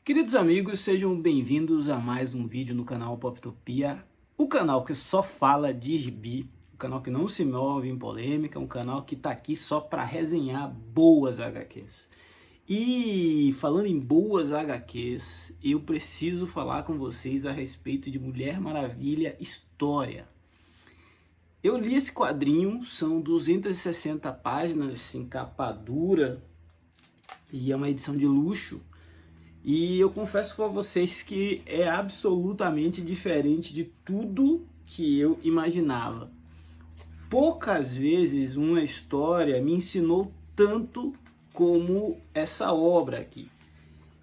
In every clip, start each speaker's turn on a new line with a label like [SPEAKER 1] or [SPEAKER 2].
[SPEAKER 1] Queridos amigos, sejam bem-vindos a mais um vídeo no canal Poptopia, o canal que só fala de gibi, o canal que não se move em polêmica, um canal que tá aqui só para resenhar boas HQs. E falando em boas HQs, eu preciso falar com vocês a respeito de Mulher Maravilha História. Eu li esse quadrinho, são 260 páginas em capa dura e é uma edição de luxo. E eu confesso para vocês que é absolutamente diferente de tudo que eu imaginava. Poucas vezes uma história me ensinou tanto como essa obra aqui.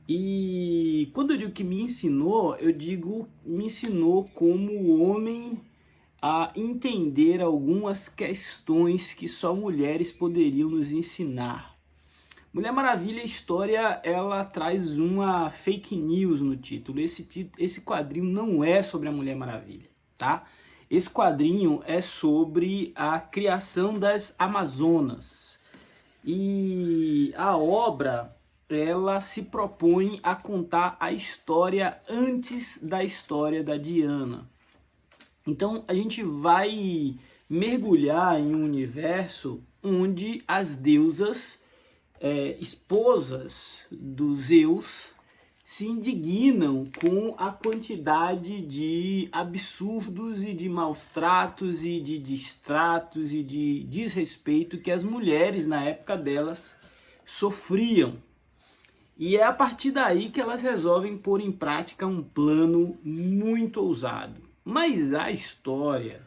[SPEAKER 1] E quando eu digo que me ensinou, eu digo me ensinou como homem a entender algumas questões que só mulheres poderiam nos ensinar. Mulher Maravilha, a história, ela traz uma fake news no título. Esse quadrinho não é sobre a Mulher Maravilha, tá? Esse quadrinho é sobre a criação das Amazonas. E a obra, ela se propõe a contar a história antes da história da Diana. Então a gente vai mergulhar em um universo onde as deusas esposas dos Zeus se indignam com a quantidade de absurdos e de maus tratos e de distratos e de desrespeito que as mulheres na época delas sofriam. E é a partir daí que elas resolvem pôr em prática um plano muito ousado. Mas a história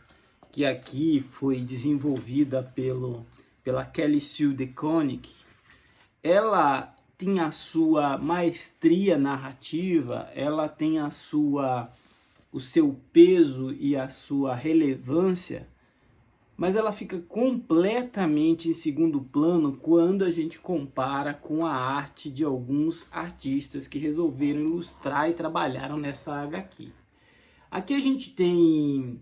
[SPEAKER 1] que aqui foi desenvolvida pela Kelly Sue DeConnick, ela tem a sua maestria narrativa, ela tem o seu peso e a sua relevância, mas ela fica completamente em segundo plano quando a gente compara com a arte de alguns artistas que resolveram ilustrar e trabalharam nessa HQ. Aqui a gente tem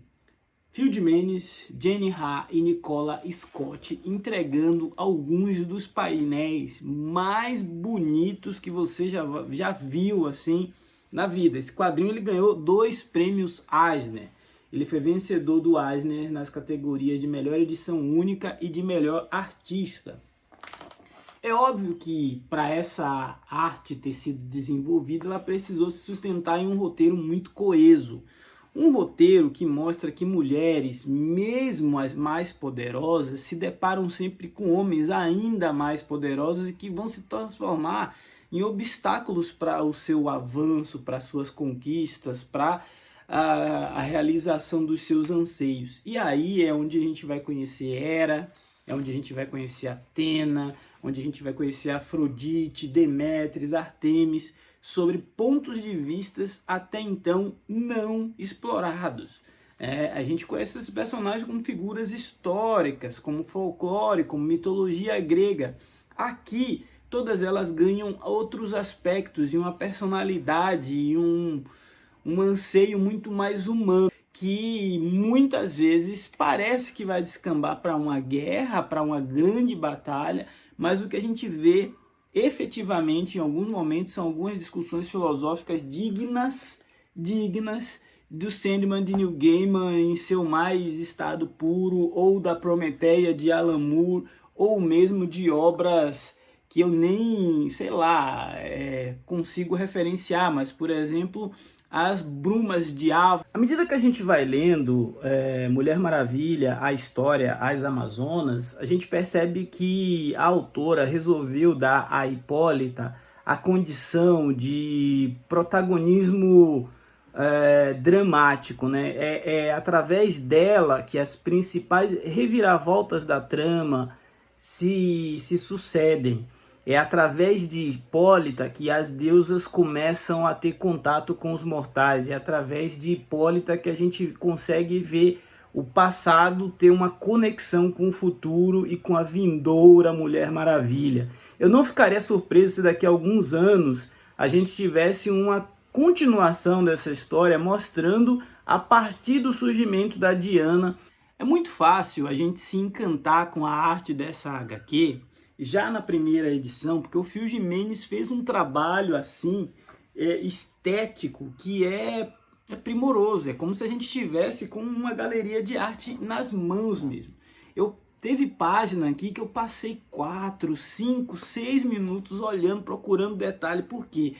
[SPEAKER 1] Phil Jimenez, Jenny Ha e Nicola Scott entregando alguns dos painéis mais bonitos que você já viu assim na vida. Esse quadrinho ele ganhou 2 prêmios Eisner. Ele foi vencedor do Eisner nas categorias de melhor edição única e de melhor artista. É óbvio que para essa arte ter sido desenvolvida, ela precisou se sustentar em um roteiro muito coeso. Um roteiro que mostra que mulheres, mesmo as mais poderosas, se deparam sempre com homens ainda mais poderosos e que vão se transformar em obstáculos para o seu avanço, para suas conquistas, para a realização dos seus anseios. E aí é onde a gente vai conhecer Hera, é onde a gente vai conhecer Atena, onde a gente vai conhecer Afrodite, Demétris, Artemis, sobre pontos de vistas até então não explorados. A gente conhece esses personagens como figuras históricas, como folclore, como mitologia grega. Aqui, todas elas ganham outros aspectos e uma personalidade e um anseio muito mais humano, que muitas vezes parece que vai descambar para uma guerra, para uma grande batalha, mas o que a gente vê efetivamente em alguns momentos são algumas discussões filosóficas dignas do Sandman de Neil Gaiman em seu mais estado puro, ou da Prometeia de Alan Moore, ou mesmo de obras que eu nem, sei lá, consigo referenciar, mas, por exemplo, As Brumas de Ava. À medida que a gente vai lendo Mulher Maravilha, a história, As Amazonas, a gente percebe que a autora resolveu dar a Hipólita a condição de protagonismo dramático, né? É através dela que as principais reviravoltas da trama se sucedem. É através de Hipólita que as deusas começam a ter contato com os mortais. É através de Hipólita que a gente consegue ver o passado ter uma conexão com o futuro e com a vindoura Mulher Maravilha. Eu não ficaria surpreso se daqui a alguns anos a gente tivesse uma continuação dessa história mostrando a partir do surgimento da Diana. É muito fácil a gente se encantar com a arte dessa HQ já na primeira edição, porque o Phil Jimenez fez um trabalho assim estético que é primoroso. É como se a gente estivesse com uma galeria de arte nas mãos mesmo. Teve página aqui que eu passei 4, 5, 6 minutos olhando, procurando detalhe, porque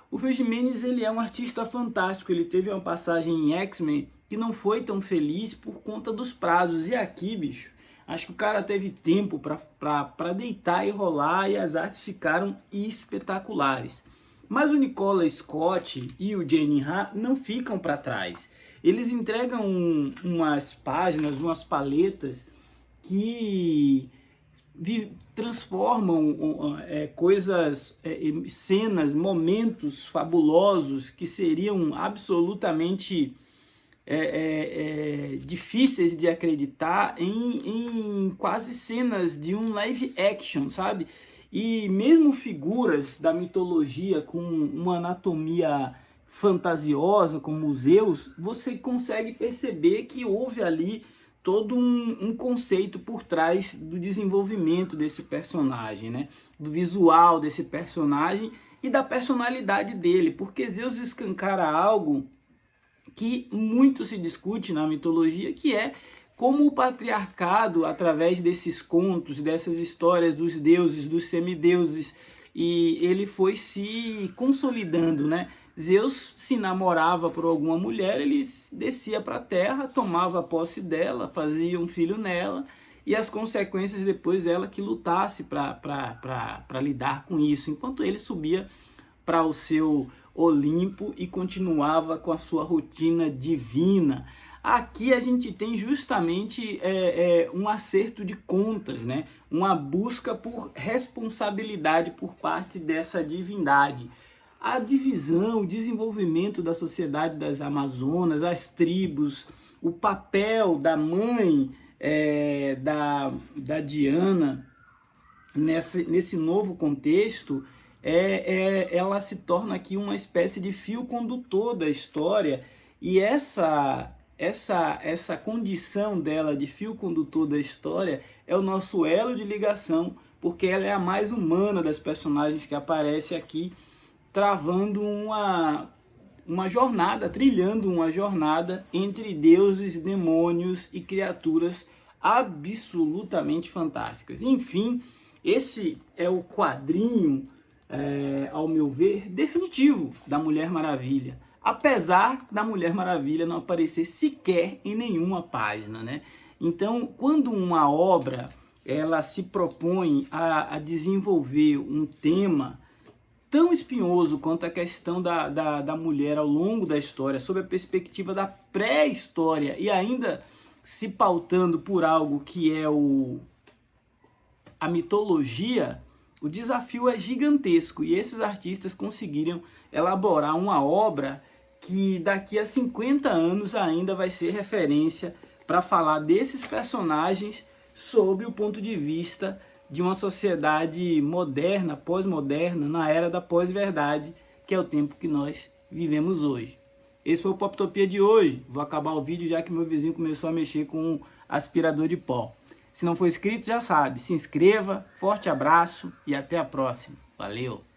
[SPEAKER 1] o Phil Jimenez, ele é um artista fantástico. Ele teve uma passagem em X-Men que não foi tão feliz por conta dos prazos. E aqui, bicho, acho que o cara teve tempo para deitar e rolar, e as artes ficaram espetaculares. Mas o Nicola Scott e o Jenny Han não ficam para trás. Eles entregam umas páginas, umas paletas que transformam coisas, cenas, momentos fabulosos que seriam absolutamente difíceis de acreditar em quase cenas de um live action, sabe? E mesmo figuras da mitologia com uma anatomia fantasiosa, como os Zeus, você consegue perceber que houve ali todo um conceito por trás do desenvolvimento desse personagem, né? Do visual desse personagem e da personalidade dele, porque Zeus escancara algo que muito se discute na mitologia, que é como o patriarcado, através desses contos, dessas histórias dos deuses, dos semideuses, e ele foi se consolidando, né? Zeus se namorava por alguma mulher, ele descia para a terra, tomava posse dela, fazia um filho nela, e as consequências depois ela que lutasse para lidar com isso, enquanto ele subia para o seu Olimpo e continuava com a sua rotina divina. Aqui a gente tem justamente um acerto de contas, né? Uma busca por responsabilidade por parte dessa divindade. A divisão, o desenvolvimento da sociedade das Amazonas, as tribos, o papel da mãe da Diana nesse novo contexto, ela se torna aqui uma espécie de fio condutor da história, e essa condição dela de fio condutor da história é o nosso elo de ligação, porque ela é a mais humana das personagens que aparece aqui, travando uma jornada, trilhando uma jornada entre deuses, demônios e criaturas absolutamente fantásticas. Enfim, esse é o quadrinho, ao meu ver, definitivo da Mulher Maravilha. Apesar da Mulher Maravilha não aparecer sequer em nenhuma página, né? Então, quando uma obra ela se propõe a desenvolver um tema tão espinhoso quanto a questão da mulher ao longo da história, sob a perspectiva da pré-história, e ainda se pautando por algo que é a mitologia, o desafio é gigantesco, e esses artistas conseguiram elaborar uma obra que daqui a 50 anos ainda vai ser referência para falar desses personagens sob o ponto de vista de uma sociedade moderna, pós-moderna, na era da pós-verdade, que é o tempo que nós vivemos hoje. Esse foi o Poptopia de hoje. Vou acabar o vídeo já que meu vizinho começou a mexer com um aspirador de pó. Se não for inscrito, já sabe, se inscreva, forte abraço e até a próxima. Valeu!